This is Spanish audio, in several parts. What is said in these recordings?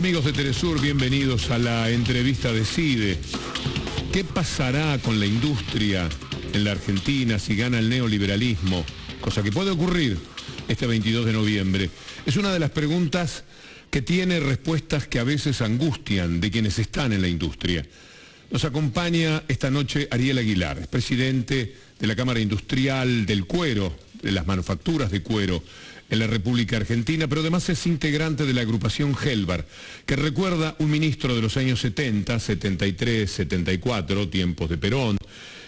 Amigos de Telesur, bienvenidos a la entrevista de CIDE. ¿Qué pasará con la industria en la Argentina si gana el neoliberalismo? Cosa que puede ocurrir este 22 de noviembre. Es una de las preguntas que tiene respuestas que a veces angustian de quienes están en la industria. Nos acompaña esta noche Ariel Aguilar, es presidente de la Cámara Industrial del Cuero, de las manufacturas de cuero en la República Argentina, pero además es integrante de la agrupación Helbar, que recuerda un ministro de los años 70, 73, 74, tiempos de Perón,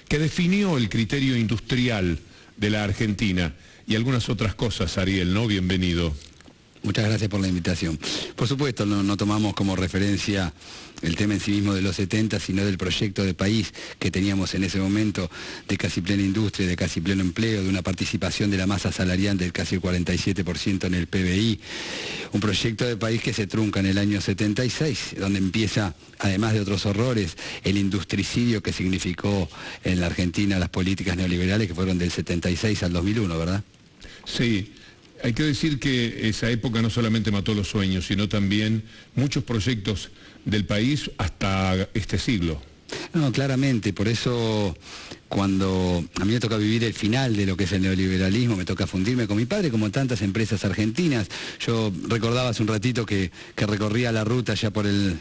que definió el criterio industrial de la Argentina y algunas otras cosas. Ariel, ¿no? Bienvenido. Muchas gracias por la invitación. Por supuesto, no tomamos como referencia el tema en sí mismo de los 70, sino del proyecto de país que teníamos en ese momento de casi plena industria, de casi pleno empleo, de una participación de la masa salarial del casi el 47% en el PBI. Un proyecto de país que se trunca en el año 76, donde empieza, además de otros horrores, el industricidio que significó en la Argentina las políticas neoliberales que fueron del 76 al 2001, ¿verdad? Sí. Hay que decir que esa época no solamente mató los sueños, sino también muchos proyectos del país hasta este siglo. No, claramente, por eso cuando a mí me toca vivir el final de lo que es el neoliberalismo, me toca fundirme con mi padre, como tantas empresas argentinas. Yo recordaba hace un ratito que recorría la ruta ya por el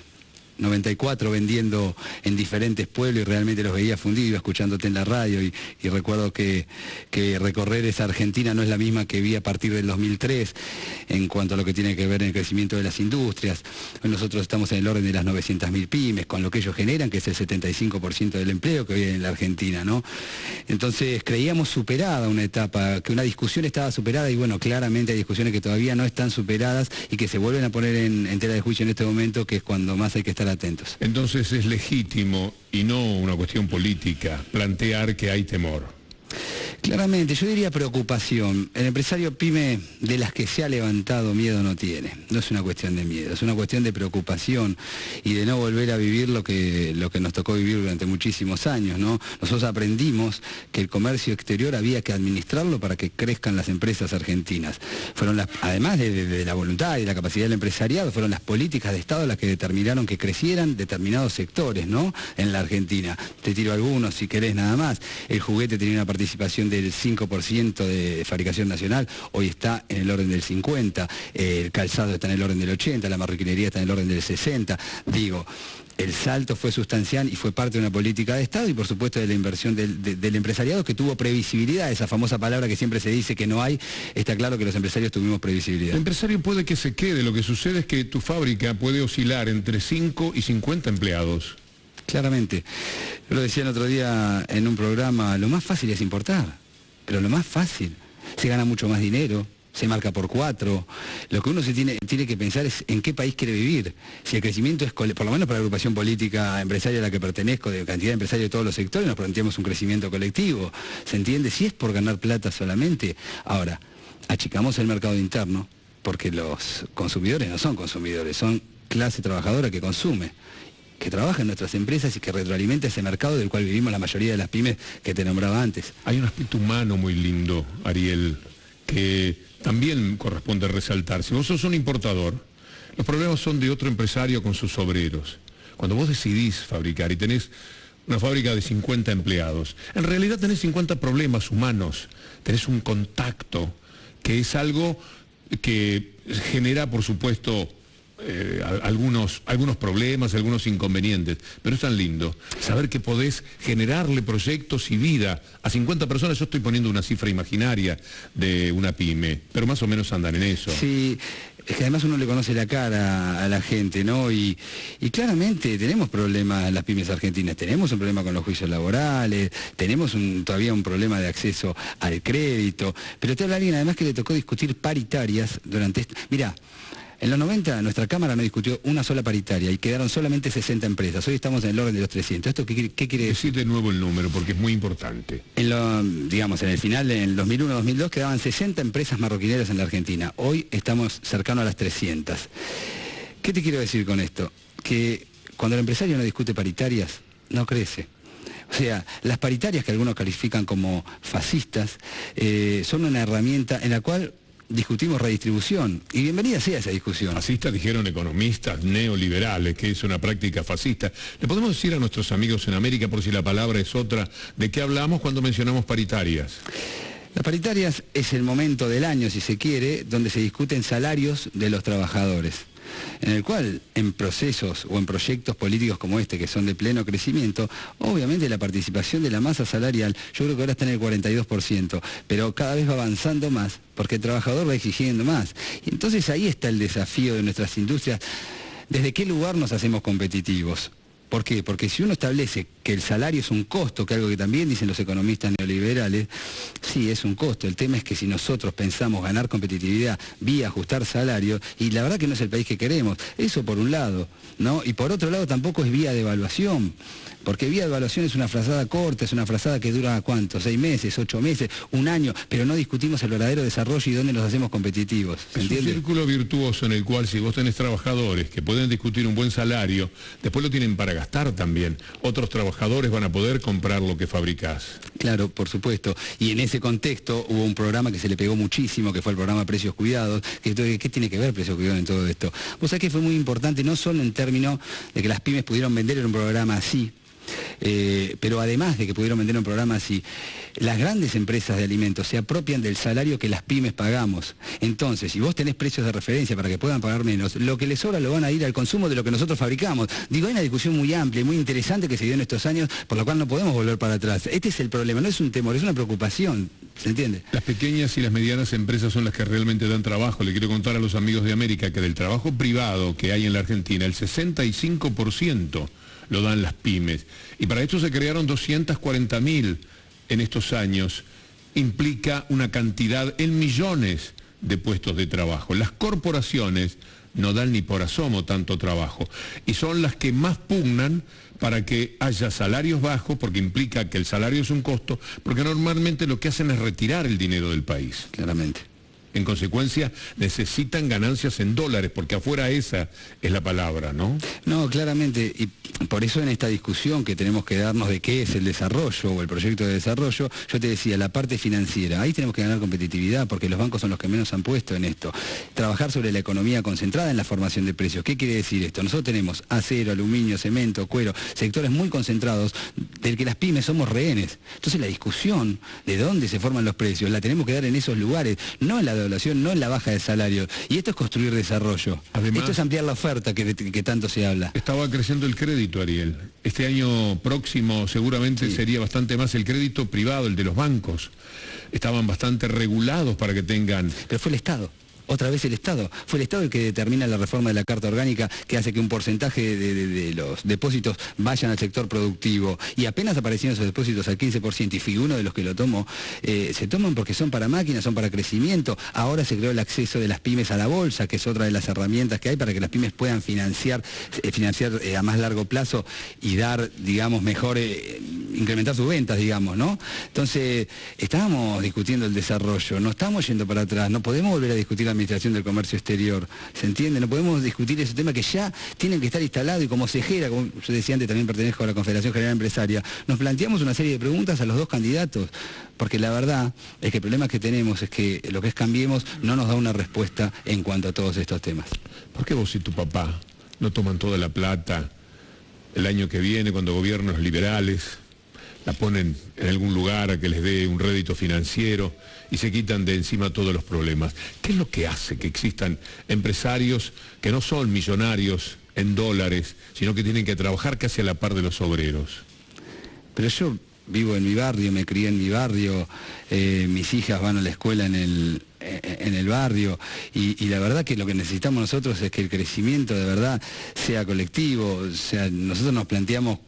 94 vendiendo en diferentes pueblos y realmente los veía fundidos, iba escuchándote en la radio y recuerdo que recorrer esa Argentina no es la misma que vi a partir del 2003 en cuanto a lo que tiene que ver en el crecimiento de las industrias. Hoy nosotros estamos en el orden de las 900.000 pymes, con lo que ellos generan, que es el 75% del empleo que hoy hay en la Argentina, ¿no? Entonces creíamos superada una etapa, que una discusión estaba superada y bueno, claramente hay discusiones que todavía no están superadas y que se vuelven a poner en tela de juicio en este momento, que es cuando más hay que estar atentos. Entonces es legítimo, y no una cuestión política, plantear que hay temor. Claramente, yo diría preocupación. El empresario pyme de las que se ha levantado miedo no tiene. No es una cuestión de miedo, es una cuestión de preocupación y de no volver a vivir lo que nos tocó vivir durante muchísimos años, ¿no? Nosotros aprendimos que el comercio exterior había que administrarlo para que crezcan las empresas argentinas. Además de la voluntad y de la capacidad del empresariado, fueron las políticas de Estado las que determinaron que crecieran determinados sectores, ¿no? En la Argentina. Te tiro algunos si querés nada más. El juguete tenía una participación del 5% de fabricación nacional, hoy está en el orden del 50%, el calzado está en el orden del 80%, la marroquinería está en el orden del 60%, digo, el salto fue sustancial y fue parte de una política de Estado y por supuesto de la inversión del empresariado que tuvo previsibilidad, esa famosa palabra que siempre se dice que no hay, está claro que los empresarios tuvimos previsibilidad. El empresario puede que se quede, lo que sucede es que tu fábrica puede oscilar entre 5 y 50 empleados. Claramente, yo lo decía el otro día en un programa, lo más fácil es importar. Pero lo más fácil, se gana mucho más dinero, se marca por 4. Lo que uno tiene que pensar es en qué país quiere vivir. Si el crecimiento es, por lo menos para la agrupación política empresaria a la que pertenezco, de cantidad de empresarios de todos los sectores, nos planteamos un crecimiento colectivo. ¿Se entiende? Si es por ganar plata solamente, ahora, achicamos el mercado interno, porque los consumidores no son consumidores, son clase trabajadora que consume, que trabaja en nuestras empresas y que retroalimenta ese mercado del cual vivimos la mayoría de las pymes que te nombraba antes. Hay un aspecto humano muy lindo, Ariel, que también corresponde resaltar. Si vos sos un importador, los problemas son de otro empresario con sus obreros. Cuando vos decidís fabricar y tenés una fábrica de 50 empleados, en realidad tenés 50 problemas humanos, tenés un contacto, que es algo que genera, por supuesto, algunos problemas, algunos inconvenientes, pero es tan lindo saber que podés generarle proyectos y vida a 50 personas. Yo estoy poniendo una cifra imaginaria de una pyme, pero más o menos andan en eso. Sí, es que además uno le conoce la cara a la gente, ¿no? Y claramente tenemos problemas en las pymes argentinas, tenemos un problema con los juicios laborales, tenemos todavía un problema de acceso al crédito, pero te habla alguien además que le tocó discutir paritarias durante esto. Mirá, en los 90 nuestra Cámara no discutió una sola paritaria y quedaron solamente 60 empresas. Hoy estamos en el orden de los 300. ¿Esto qué quiere decir? Decir de nuevo el número porque es muy importante. En el final, en el 2001-2002, quedaban 60 empresas marroquineras en la Argentina. Hoy estamos cercanos a las 300. ¿Qué te quiero decir con esto? Que cuando el empresario no discute paritarias, no crece. O sea, las paritarias que algunos califican como fascistas son una herramienta en la cual discutimos redistribución, y bienvenida sea esa discusión. Fascistas dijeron economistas neoliberales, que es una práctica fascista. ¿Le podemos decir a nuestros amigos en América, por si la palabra es otra, de qué hablamos cuando mencionamos paritarias? Las paritarias es el momento del año, si se quiere, donde se discuten salarios de los trabajadores, en el cual en procesos o en proyectos políticos como este, que son de pleno crecimiento, obviamente la participación de la masa salarial, yo creo que ahora está en el 42%, pero cada vez va avanzando más, porque el trabajador va exigiendo más. Y entonces ahí está el desafío de nuestras industrias. ¿Desde qué lugar nos hacemos competitivos? ¿Por qué? Porque si uno establece que el salario es un costo, que es algo que también dicen los economistas neoliberales, sí, es un costo. El tema es que si nosotros pensamos ganar competitividad vía ajustar salario, y la verdad que no es el país que queremos, eso por un lado, ¿no? Y por otro lado tampoco es vía devaluación, porque vía devaluación es una frazada corta, es una frazada que dura, ¿cuánto? 6 meses, 8 meses, un año, pero no discutimos el verdadero desarrollo y dónde nos hacemos competitivos. ¿Se entiende? Es un círculo virtuoso en el cual si vos tenés trabajadores que pueden discutir un buen salario, después lo tienen para gastar también. Otros trabajadores van a poder comprar lo que fabricás. Claro, por supuesto. Y en ese contexto hubo un programa que se le pegó muchísimo, que fue el programa Precios Cuidados. ¿Qué tiene que ver Precios Cuidados en todo esto? Vos sabés que fue muy importante, no solo en términos de que las pymes pudieron vender en un programa así, pero además de que pudieron vender un programa así, las grandes empresas de alimentos se apropian del salario que las pymes pagamos. Entonces, si vos tenés precios de referencia para que puedan pagar menos, lo que les sobra lo van a ir al consumo de lo que nosotros fabricamos. Digo, hay una discusión muy amplia y muy interesante que se dio en estos años, por lo cual no podemos volver para atrás. Este es el problema, no es un temor, es una preocupación. ¿Se entiende? Las pequeñas y las medianas empresas son las que realmente dan trabajo. Le quiero contar a los amigos de América que del trabajo privado que hay en la Argentina, el 65% lo dan las pymes. Y para esto se crearon 240.000 en estos años. Implica una cantidad en millones de puestos de trabajo. Las corporaciones no dan ni por asomo tanto trabajo. Y son las que más pugnan para que haya salarios bajos, porque implica que el salario es un costo, porque normalmente lo que hacen es retirar el dinero del país. Claramente. En consecuencia, necesitan ganancias en dólares, porque afuera esa es la palabra, ¿no? No, claramente, y por eso en esta discusión que tenemos que darnos de qué es el desarrollo o el proyecto de desarrollo, yo te decía, la parte financiera, ahí tenemos que ganar competitividad, porque los bancos son los que menos han puesto en esto. Trabajar sobre la economía concentrada en la formación de precios. ¿Qué quiere decir esto? Nosotros tenemos acero, aluminio, cemento, cuero, sectores muy concentrados del que las pymes somos rehenes. Entonces la discusión de dónde se forman los precios la tenemos que dar en esos lugares, no en la devaluación, no en la baja de salario. Y esto es construir desarrollo. Además, esto es ampliar la oferta que tanto se habla. Estaba creciendo el crédito, Ariel. Este año próximo seguramente sería bastante más el crédito privado, el de los bancos. Estaban bastante regulados para que tengan... Pero fue el Estado. Otra vez el Estado. Fue el Estado el que determina la reforma de la Carta Orgánica, que hace que un porcentaje de los depósitos vayan al sector productivo. Y apenas aparecieron esos depósitos al 15%, y fui uno de los que lo tomó, se toman porque son para máquinas, son para crecimiento. Ahora se creó el acceso de las pymes a la bolsa, que es otra de las herramientas que hay para que las pymes puedan financiar a más largo plazo y dar, digamos, mejor, incrementar sus ventas, digamos, ¿no? Entonces, estábamos discutiendo el desarrollo, no estamos yendo para atrás, no podemos volver a discutir la administración del comercio exterior, ¿se entiende? No podemos discutir ese tema que ya tienen que estar instalados, y como Cejera, como yo decía antes, también pertenezco a la Confederación General Empresaria, nos planteamos una serie de preguntas a los dos candidatos, porque la verdad es que el problema que tenemos es que lo que es Cambiemos no nos da una respuesta en cuanto a todos estos temas. ¿Por qué vos y tu papá no toman toda la plata el año que viene, cuando gobiernos liberales la ponen en algún lugar a que les dé un rédito financiero y se quitan de encima todos los problemas? ¿Qué es lo que hace que existan empresarios que no son millonarios en dólares, sino que tienen que trabajar casi a la par de los obreros? Pero yo vivo en mi barrio, me crié en mi barrio, mis hijas van a la escuela en el barrio, y la verdad que lo que necesitamos nosotros es que el crecimiento de verdad sea colectivo. O sea, nosotros nos planteamos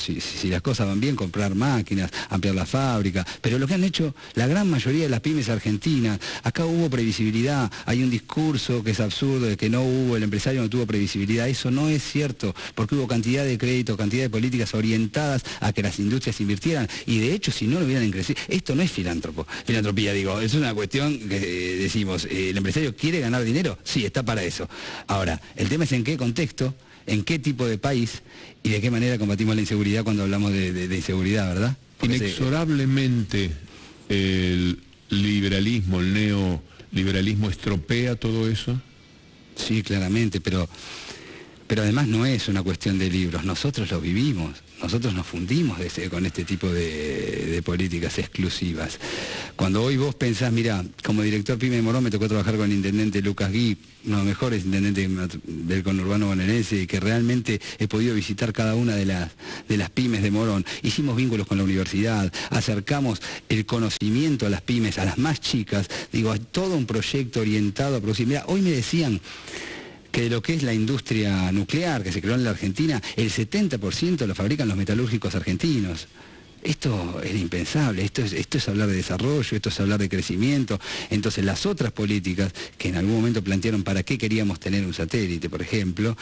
si las cosas van bien, comprar máquinas, ampliar la fábrica, pero lo que han hecho la gran mayoría de las pymes argentinas, acá hubo previsibilidad, hay un discurso que es absurdo de que el empresario no tuvo previsibilidad. Eso no es cierto, porque hubo cantidad de créditos, cantidad de políticas orientadas a que las industrias invirtieran, y de hecho si no lo hubieran crecido, esto no es filantropía, digo, es una cuestión que decimos, ¿el empresario quiere ganar dinero? Sí, está para eso. Ahora, el tema es en qué contexto, en qué tipo de país y de qué manera combatimos la inseguridad cuando hablamos de inseguridad, ¿verdad? Inexorablemente el liberalismo, el neoliberalismo estropea todo eso? Sí, claramente, pero además no es una cuestión de libros, nosotros lo vivimos, nosotros nos fundimos con este tipo de políticas exclusivas. Cuando hoy vos pensás, mira, como director PYME de Morón me tocó trabajar con el intendente Lucas Gui, uno de los mejores intendentes del conurbano bonaerense, y que realmente he podido visitar cada una de las pymes de Morón. Hicimos vínculos con la universidad, acercamos el conocimiento a las pymes, a las más chicas, digo, a todo un proyecto orientado a producir. Mira, hoy me decían que de lo que es la industria nuclear que se creó en la Argentina, el 70% lo fabrican los metalúrgicos argentinos. Esto era impensable, esto es hablar de desarrollo, esto es hablar de crecimiento. Entonces las otras políticas que en algún momento plantearon para qué queríamos tener un satélite, por ejemplo,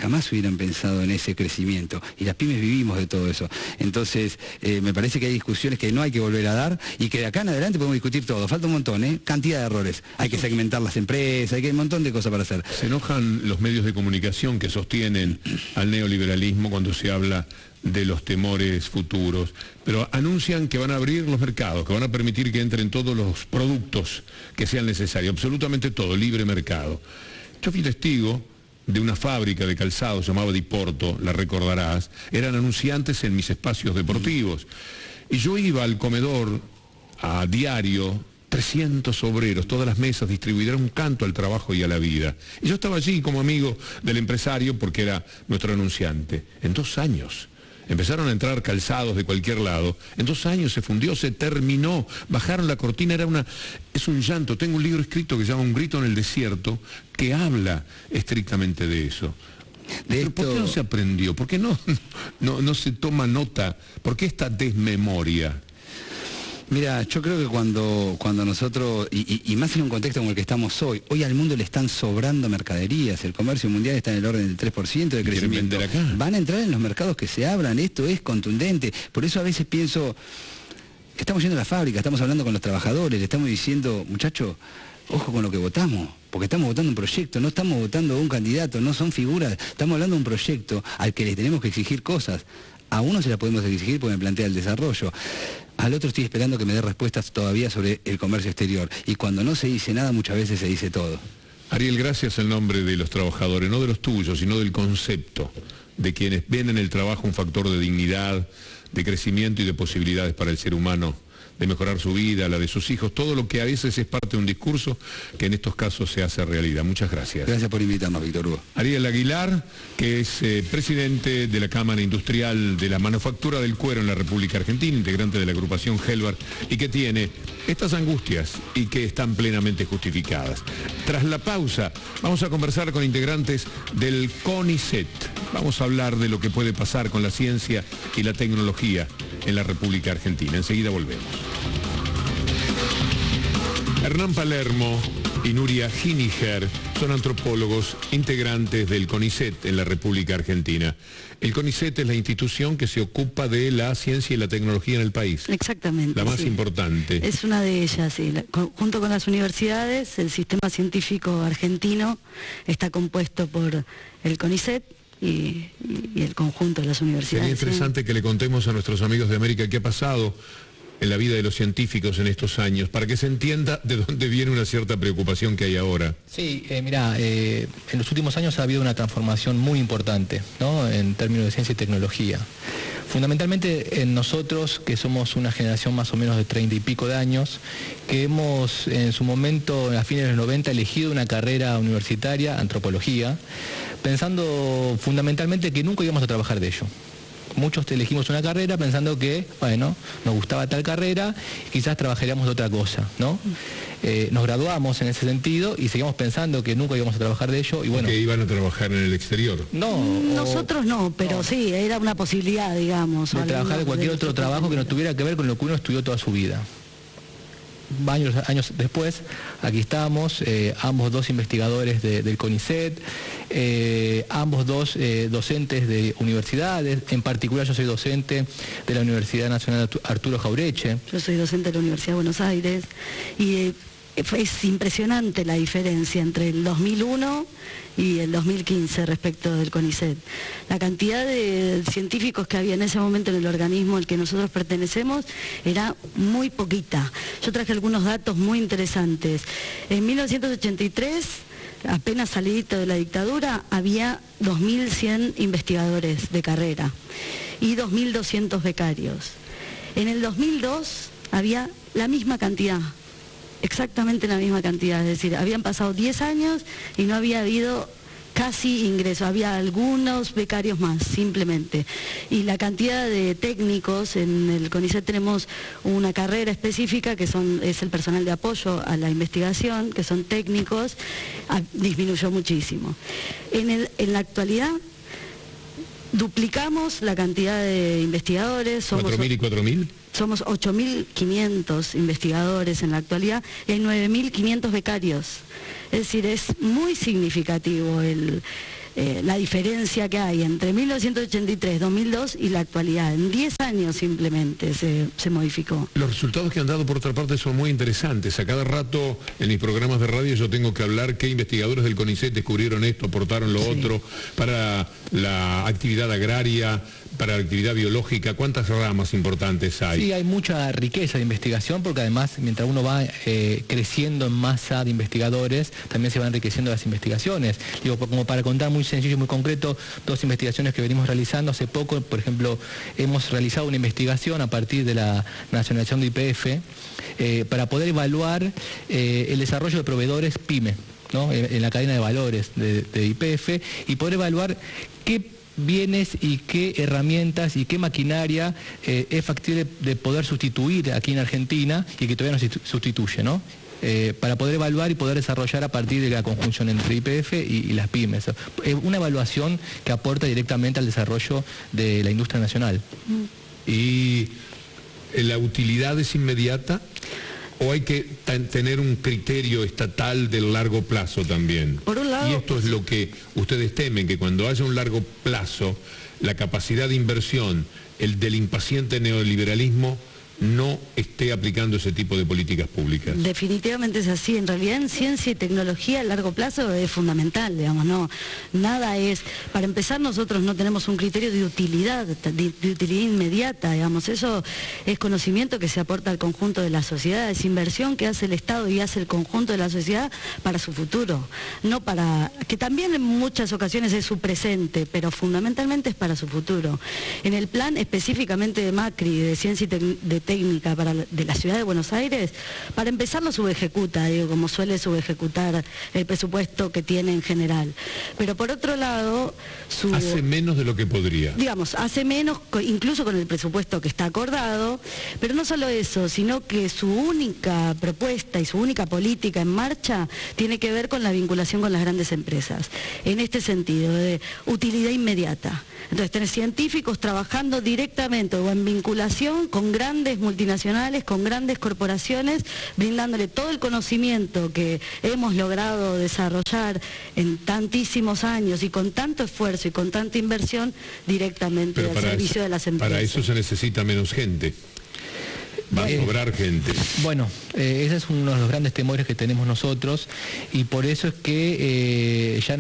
jamás hubieran pensado en ese crecimiento. Y las pymes vivimos de todo eso. Entonces me parece que hay discusiones que no hay que volver a dar y que de acá en adelante podemos discutir todo. Falta un montón, cantidad de errores. Hay que segmentar las empresas, hay un montón de cosas para hacer. Se enojan los medios de comunicación que sostienen al neoliberalismo cuando se habla de los temores futuros, pero anuncian que van a abrir los mercados, que van a permitir que entren todos los productos que sean necesarios, absolutamente todo, libre mercado. Yo fui testigo de una fábrica de calzado, se llamaba Diporto, la recordarás, eran anunciantes en mis espacios deportivos, y yo iba al comedor a diario, 300 obreros, todas las mesas distribuidas, un canto al trabajo y a la vida. Y yo estaba allí como amigo del empresario porque era nuestro anunciante. En 2 años empezaron a entrar calzados de cualquier lado. En 2 años se fundió, se terminó, bajaron la cortina, es un llanto. Tengo un libro escrito que se llama Un grito en el desierto, que habla estrictamente de eso. ¿Por qué no se aprendió? ¿Por qué no se toma nota? ¿Por qué esta desmemoria? Mira, yo creo que cuando nosotros, y más en un contexto como el que estamos hoy al mundo le están sobrando mercaderías, el comercio mundial está en el orden del 3% de crecimiento. Van a entrar en los mercados que se abran, esto es contundente. Por eso a veces pienso, estamos yendo a la fábrica, estamos hablando con los trabajadores, le estamos diciendo, muchachos, ojo con lo que votamos, porque estamos votando un proyecto, no estamos votando a un candidato, no son figuras, estamos hablando de un proyecto al que les tenemos que exigir cosas. A uno se la podemos exigir porque me plantea el desarrollo. Al otro estoy esperando que me dé respuestas todavía sobre el comercio exterior. Y cuando no se dice nada, muchas veces se dice todo. Ariel, gracias en nombre de los trabajadores, no de los tuyos, sino del concepto, de quienes ven en el trabajo un factor de dignidad, de crecimiento y de posibilidades para el ser humano, de mejorar su vida, la de sus hijos, todo lo que a veces es parte de un discurso que en estos casos se hace realidad. Muchas gracias. Gracias por invitarnos, Víctor Hugo. Ariel Aguilar, que es presidente de la Cámara Industrial de la Manufactura del Cuero en la República Argentina, integrante de la agrupación Helbar, y que tiene estas angustias y que están plenamente justificadas. Tras la pausa, vamos a conversar con integrantes del CONICET. Vamos a hablar de lo que puede pasar con la ciencia y la tecnología en la República Argentina. Enseguida volvemos. Hernán Palermo y Nuria Giniger son antropólogos integrantes del CONICET en la República Argentina. El CONICET es la institución que se ocupa de la ciencia y la tecnología en el país. Exactamente. La más importante. Es una de ellas, sí. Junto con las universidades, el sistema científico argentino está compuesto por el CONICET y el conjunto de las universidades. Sería interesante que le contemos a nuestros amigos de América qué ha pasado en la vida de los científicos en estos años, para que se entienda de dónde viene una cierta preocupación que hay ahora. Sí, mirá, en los últimos años ha habido una transformación muy importante, ¿no?, en términos de ciencia y tecnología. Fundamentalmente en nosotros, que somos una generación más o menos de 30 y pico de años, que hemos en su momento, a fines de los 90, elegido una carrera universitaria, antropología, pensando fundamentalmente que nunca íbamos a trabajar de ello. Muchos elegimos una carrera pensando que, bueno, nos gustaba tal carrera, quizás trabajaríamos de otra cosa, ¿no? Nos graduamos en ese sentido y seguimos pensando que nunca íbamos a trabajar de ello y bueno... ¿Que iban a trabajar en el exterior? No. Nosotros no, pero no. Sí, era una posibilidad, digamos. De trabajar de cualquier otro trabajo que no tuviera que ver con lo que uno estudió toda su vida. Años después, aquí estamos, ambos dos investigadores del CONICET, ambos dos docentes de universidades, en particular yo soy docente de la Universidad Nacional Arturo Jauretche. Yo soy docente de la Universidad de Buenos Aires y Es impresionante la diferencia entre el 2001 y el 2015 respecto del CONICET. La cantidad de científicos que había en ese momento en el organismo al que nosotros pertenecemos era muy poquita. Yo traje algunos datos muy interesantes. En 1983, apenas salidito de la dictadura, había 2.100 investigadores de carrera y 2.200 becarios. En el 2002 había la misma cantidad, exactamente la misma cantidad, es decir, habían pasado 10 años y no había habido casi ingreso, había algunos becarios más, simplemente. Y la cantidad de técnicos, en el CONICET tenemos una carrera específica que es el personal de apoyo a la investigación, que son técnicos, disminuyó muchísimo. En la actualidad duplicamos la cantidad de investigadores. ¿4.000 y 4.000? Somos 8.500 investigadores en la actualidad y hay 9.500 becarios. Es decir, es muy significativo la diferencia que hay entre 1983, 2002 y la actualidad. En 10 años simplemente se modificó. Los resultados que han dado, por otra parte, son muy interesantes. A cada rato en mis programas de radio yo tengo que hablar qué investigadores del CONICET descubrieron esto, aportaron lo otro, para la actividad agraria, para la actividad biológica. ¿Cuántas ramas importantes hay? Sí, hay mucha riqueza de investigación, porque además, mientras uno va creciendo en masa de investigadores, también se van enriqueciendo las investigaciones. Digo, como para contar muy sencillo y muy concreto, 2 investigaciones que venimos realizando. Hace poco, por ejemplo, hemos realizado una investigación a partir de la nacionalización de YPF para poder evaluar el desarrollo de proveedores PYME, ¿no? En la cadena de valores de YPF, y poder evaluar qué bienes y qué herramientas y qué maquinaria es factible de poder sustituir aquí en Argentina y que todavía no se sustituye, ¿no? Para poder evaluar y poder desarrollar a partir de la conjunción entre YPF y las pymes. Una evaluación que aporta directamente al desarrollo de la industria nacional. ¿Y la utilidad es inmediata? ¿O hay que tener un criterio estatal del largo plazo también? Por un lado, y esto es lo que ustedes temen, que cuando haya un largo plazo, la capacidad de inversión, del impaciente neoliberalismo, no esté aplicando ese tipo de políticas públicas. Definitivamente es así. En realidad, en ciencia y tecnología a largo plazo es fundamental, digamos, no, nada es. Para empezar, nosotros no tenemos un criterio de utilidad, de utilidad inmediata, digamos. Eso es conocimiento que se aporta al conjunto de la sociedad, es inversión que hace el Estado y hace el conjunto de la sociedad para su futuro, no para, que también en muchas ocasiones es su presente, pero fundamentalmente es para su futuro. En el plan específicamente de Macri, de ciencia y de técnica de la ciudad de Buenos Aires, para empezar lo subejecuta, digo, como suele subejecutar el presupuesto que tiene en general. Pero por otro lado, hace menos de lo que podría. Digamos, hace menos, incluso con el presupuesto que está acordado, pero no solo eso, sino que su única propuesta y su única política en marcha tiene que ver con la vinculación con las grandes empresas, en este sentido, de utilidad inmediata. Entonces, tener científicos trabajando directamente o en vinculación con grandes multinacionales, con grandes corporaciones, brindándole todo el conocimiento que hemos logrado desarrollar en tantísimos años y con tanto esfuerzo y con tanta inversión directamente al servicio de las empresas. Para eso se necesita menos gente. Va a sobrar gente. Bueno, ese es uno de los grandes temores que tenemos nosotros, y por eso es que ya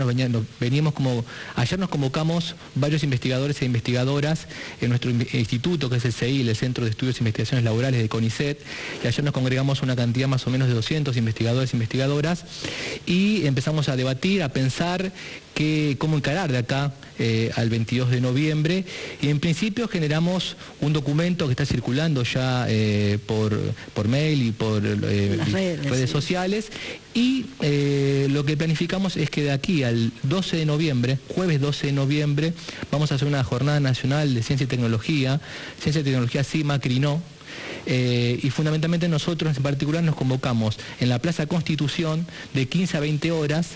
veníamos como, ayer nos convocamos varios investigadores e investigadoras en nuestro instituto, que es el CEIL, el Centro de Estudios e Investigaciones Laborales de CONICET, y ayer nos congregamos una cantidad más o menos de 200 investigadores e investigadoras, y empezamos a debatir, a pensar cómo encarar de acá al 22 de noviembre, y en principio generamos un documento que está circulando ya por mail y por redes sociales, y lo que planificamos es que de aquí al 12 de noviembre, jueves 12 de noviembre, vamos a hacer una jornada nacional de ciencia y tecnología sí, Macri no. Y fundamentalmente nosotros en particular nos convocamos en la Plaza Constitución de 15 a 20 horas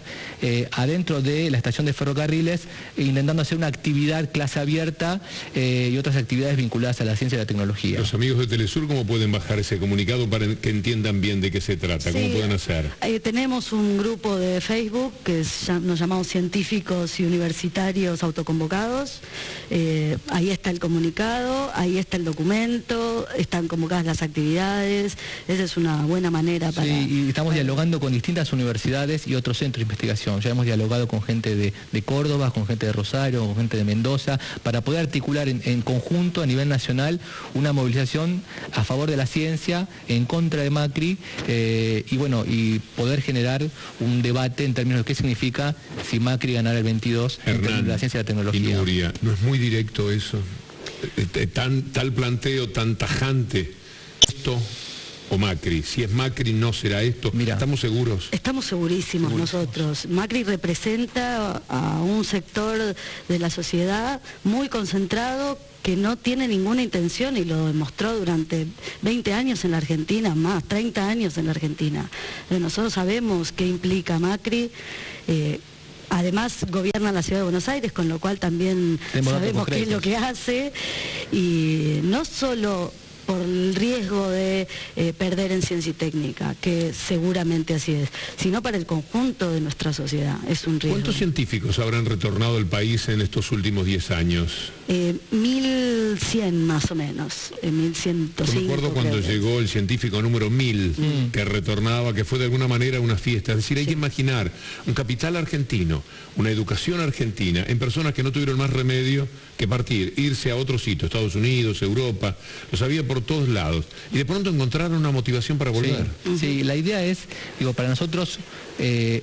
adentro de la estación de ferrocarriles, intentando hacer una actividad clase abierta y otras actividades vinculadas a la ciencia y la tecnología. Los amigos de Telesur, ¿cómo pueden bajar ese comunicado para que entiendan bien de qué se trata? ¿Cómo pueden hacer? Tenemos un grupo de Facebook que nos llamamos Científicos y Universitarios Autoconvocados. Ahí está el comunicado, ahí está el documento. curso, están convocadas las actividades, esa es una buena manera para... Sí, y estamos dialogando con distintas universidades y otros centros de investigación. Ya hemos dialogado con gente de Córdoba, con gente de Rosario, con gente de Mendoza, para poder articular en conjunto a nivel nacional una movilización a favor de la ciencia, en contra de Macri, y poder generar un debate en términos de qué significa si Macri ganara el 22 en términos de la ciencia y la tecnología. Y Nuria, ¿no es muy directo eso? Tal planteo, tan tajante, esto o Macri. Si es Macri, no será esto. Mira, ¿estamos seguros? Estamos segurísimos nosotros. Macri representa a un sector de la sociedad muy concentrado que no tiene ninguna intención, y lo demostró durante 20 años en la Argentina, más 30 años en la Argentina. Nosotros sabemos qué implica Macri. Además gobierna la ciudad de Buenos Aires, con lo cual también sabemos qué es lo que hace, y no solo por el riesgo de perder en ciencia y técnica, que seguramente así es, sino para el conjunto de nuestra sociedad. Es un riesgo. ¿Cuántos científicos habrán retornado al país en estos últimos 10 años? 1100 más o menos, 1105. Yo me acuerdo cuando llegó el científico número 1000, que retornaba, que fue de alguna manera una fiesta. Es decir, hay que imaginar un capital argentino, una educación argentina, en personas que no tuvieron más remedio que partir, irse a otro sitio, Estados Unidos, Europa, los había por todos lados, y de pronto encontraron una motivación para volver. Sí, la idea es, para nosotros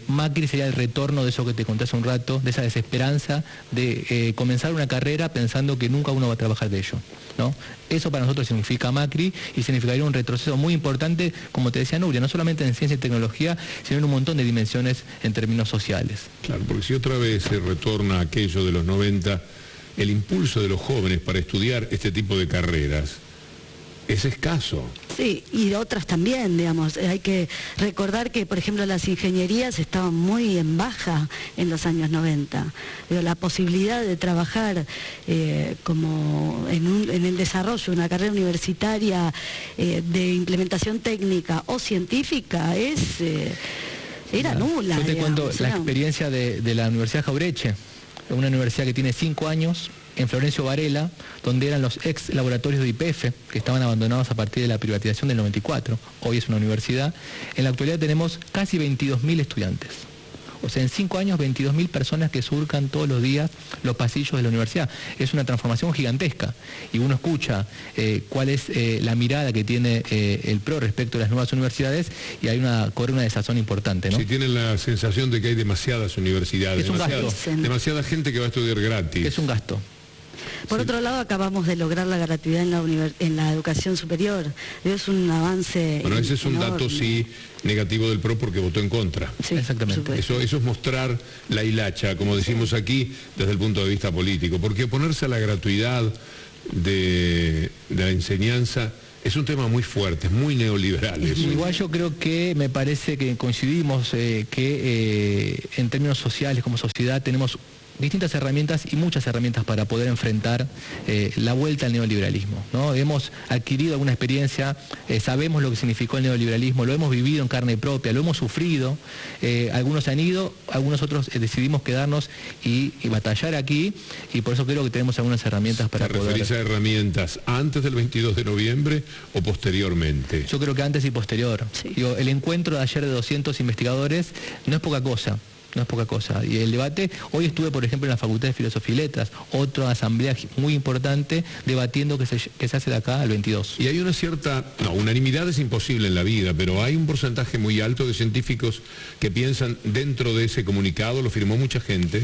Macri sería el retorno de eso que te conté hace un rato, de esa desesperanza de comenzar una carrera pensando que nunca uno va a trabajar de ello, ¿no? Eso para nosotros significa Macri, y significaría un retroceso muy importante, como te decía Nuria, no solamente en ciencia y tecnología, sino en un montón de dimensiones en términos sociales. Claro, porque si otra vez se retorna aquello de los 90, el impulso de los jóvenes para estudiar este tipo de carreras es escaso. Sí, y de otras también, digamos. Hay que recordar que, por ejemplo, las ingenierías estaban muy en baja en los años 90. Pero la posibilidad de trabajar como en el desarrollo de una carrera universitaria de implementación técnica o científica era nula. Yo te cuento la experiencia de la Universidad Jauretche, una universidad que tiene 5 años, en Florencio Varela, donde eran los ex laboratorios de YPF, que estaban abandonados a partir de la privatización del 94. Hoy es una universidad. En la actualidad tenemos casi 22.000 estudiantes. O sea, en 5 años, 22.000 personas que surcan todos los días los pasillos de la universidad. Es una transformación gigantesca. Y uno escucha cuál es la mirada que tiene el PRO respecto a las nuevas universidades, y corre una desazón importante, ¿no? Sí, tienen la sensación de que hay demasiadas universidades, es un gasto. Demasiada gente que va a estudiar gratis. Es un gasto. Por otro lado, acabamos de lograr la gratuidad en la educación superior. Es un avance. Bueno, ese es un enorme. dato, sí, negativo del PRO, porque votó en contra. Sí, exactamente. Eso es mostrar la hilacha, como decimos aquí, desde el punto de vista político. Porque oponerse a la gratuidad de la enseñanza es un tema muy fuerte, es muy neoliberal. Igual yo creo que me parece que coincidimos que en términos sociales, como sociedad, tenemos distintas herramientas y muchas herramientas para poder enfrentar la vuelta al neoliberalismo, ¿no? Hemos adquirido alguna experiencia, sabemos lo que significó el neoliberalismo, lo hemos vivido en carne propia, lo hemos sufrido, algunos han ido, algunos otros decidimos quedarnos y batallar aquí, y por eso creo que tenemos algunas herramientas para poder... ¿Te referís a herramientas antes del 22 de noviembre o posteriormente? Yo creo que antes y posterior. Sí. El encuentro de ayer de 200 investigadores no es poca cosa. No es poca cosa. Y el debate, hoy estuve, por ejemplo, en la Facultad de Filosofía y Letras, otra asamblea muy importante, debatiendo que se hace de acá al 22. Y hay una cierta, unanimidad es imposible en la vida, pero hay un porcentaje muy alto de científicos que piensan dentro de ese comunicado, lo firmó mucha gente.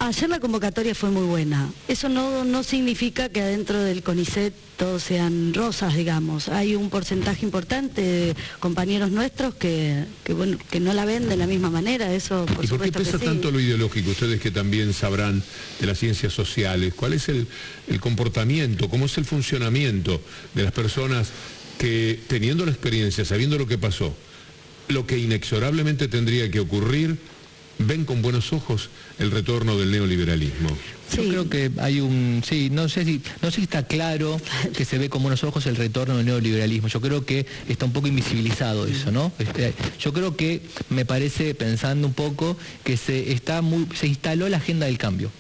Ayer la convocatoria fue muy buena. Eso no significa que adentro del CONICET todos sean rosas, digamos. Hay un porcentaje importante de compañeros nuestros que no la ven de la misma manera. Eso, por ¿Y por qué pesa tanto lo ideológico? Ustedes que también sabrán de las ciencias sociales, ¿cuál es el comportamiento, cómo es el funcionamiento de las personas que, teniendo la experiencia, sabiendo lo que pasó, lo que inexorablemente tendría que ocurrir, ven con buenos ojos el retorno del neoliberalismo? Sí. Yo creo que hay no sé si está claro que se ve con buenos ojos el retorno del neoliberalismo. Yo creo que está un poco invisibilizado eso, ¿no? Yo creo que, me parece, pensando un poco, que se instaló la agenda del cambio.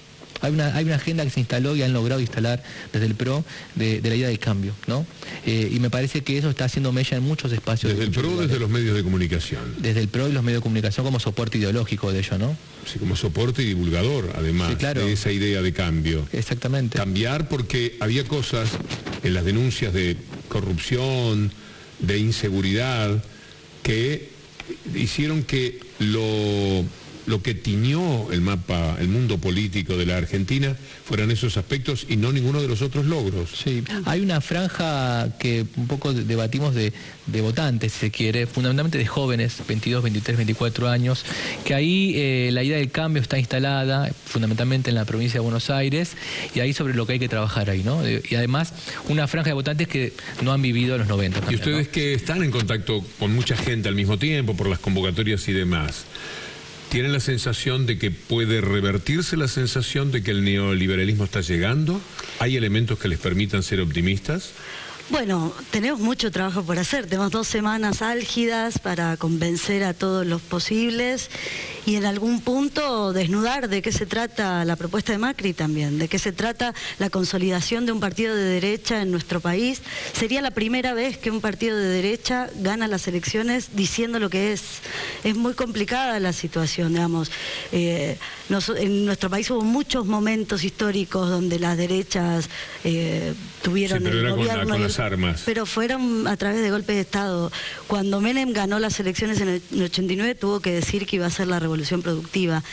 hay una agenda que se instaló y han logrado instalar desde el PRO de la idea de cambio, ¿no? Y me parece que eso está haciendo mella en muchos espacios. ¿Desde el PRO o desde los medios de comunicación? Desde el PRO y los medios de comunicación como soporte ideológico de ello, ¿no? Sí, como soporte y divulgador, además, sí, claro, de esa idea de cambio. Exactamente. Cambiar porque había cosas en las denuncias de corrupción, de inseguridad, que hicieron que lo que tiñó el mapa, el mundo político de la Argentina, fueran esos aspectos y no ninguno de los otros logros. Sí, hay una franja que un poco debatimos de votantes, si se quiere, fundamentalmente de jóvenes, 22, 23, 24 años, que ahí la idea del cambio está instalada, fundamentalmente en la provincia de Buenos Aires, y ahí sobre lo que hay que trabajar ahí, ¿no? Y además, una franja de votantes que no han vivido los 90. También, y ustedes, ¿no?, que están en contacto con mucha gente al mismo tiempo, por las convocatorias y demás, ¿tienen la sensación de que puede revertirse la sensación de que el neoliberalismo está llegando? ¿Hay elementos que les permitan ser optimistas? Bueno, tenemos mucho trabajo por hacer, tenemos 2 semanas álgidas para convencer a todos los posibles y en algún punto desnudar de qué se trata la propuesta de Macri también, de qué se trata la consolidación de un partido de derecha en nuestro país. Sería la primera vez que un partido de derecha gana las elecciones diciendo lo que es. Es muy complicada la situación, digamos. En nuestro país hubo muchos momentos históricos donde las derechas tuvieron el gobierno con las armas. Pero fueron a través de golpes de Estado. Cuando Menem ganó las elecciones en el 89 tuvo que decir que iba a ser la revolución productiva.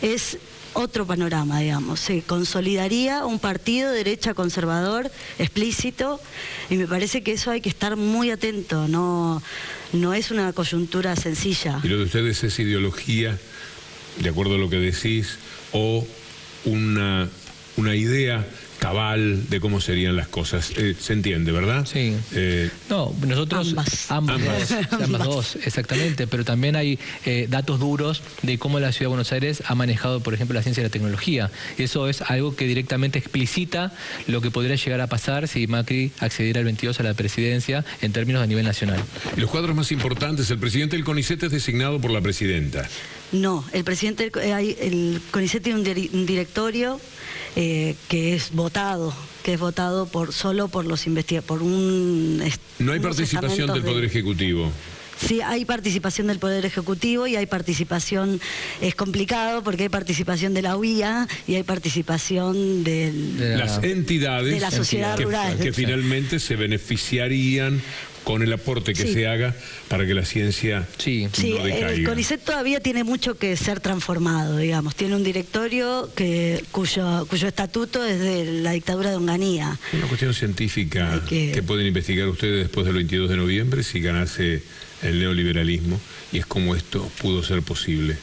Es otro panorama, digamos. Se consolidaría un partido de derecha conservador, explícito, y me parece que eso hay que estar muy atento, no es una coyuntura sencilla. ¿Y lo de ustedes es ideología, de acuerdo a lo que decís, o una idea cabal de cómo serían las cosas? Se entiende, ¿verdad? Sí. No, nosotros ambas dos, exactamente, pero también hay datos duros de cómo la Ciudad de Buenos Aires ha manejado, por ejemplo, la ciencia y la tecnología. Eso es algo que directamente explicita lo que podría llegar a pasar si Macri accediera el 22 a la presidencia en términos a nivel nacional. Los cuadros más importantes, el presidente del CONICET es designado por la presidenta. No, el presidente, el CONICET tiene un directorio que es votado solo por los investigadores, por un... No hay participación del Poder Ejecutivo. Sí, hay participación del Poder Ejecutivo y hay participación, es complicado porque hay participación de la UIA y hay participación de las entidades de la sociedad rural. Que finalmente se beneficiarían con el aporte que se haga para que la ciencia no decaiga. El CONICET todavía tiene mucho que ser transformado, digamos. Tiene un directorio cuyo estatuto es de la dictadura de Onganía. Una cuestión científica que pueden investigar ustedes después del 22 de noviembre si ganase el neoliberalismo, y es como esto pudo ser posible.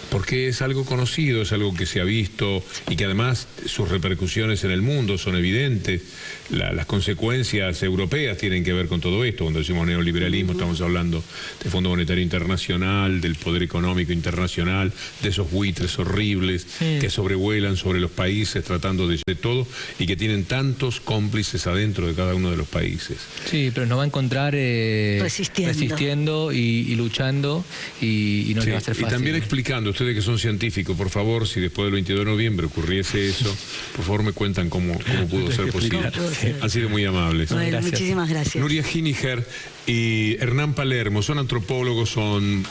Porque es algo conocido, es algo que se ha visto y que además sus repercusiones en el mundo son evidentes. Las consecuencias europeas tienen que ver con todo esto. Cuando decimos neoliberalismo estamos hablando del Fondo Monetario Internacional, del poder económico internacional, de esos buitres horribles que sobrevuelan sobre los países tratando de todo y que tienen tantos cómplices adentro de cada uno de los países. Sí, pero nos va a encontrar resistiendo y luchando y no le va a ser fácil. Y también explicando, ustedes que son científicos, por favor, si después del 22 de noviembre ocurriese eso, por favor me cuentan cómo pudo ser posible. Han sido muy amables. Bueno, muchísimas gracias. Nuria Hiniger y Hernán Palermo son antropólogos, son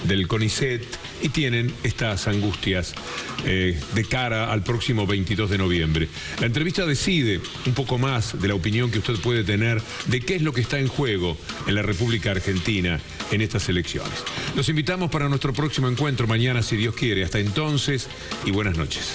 del CONICET y tienen estas angustias de cara al próximo 22 de noviembre. La entrevista decide un poco más de la opinión que usted puede tener de qué es lo que está en juego en la República Argentina en estas elecciones. Los invitamos para nuestro próximo encuentro mañana, si Dios quiere. Hasta entonces y buenas noches.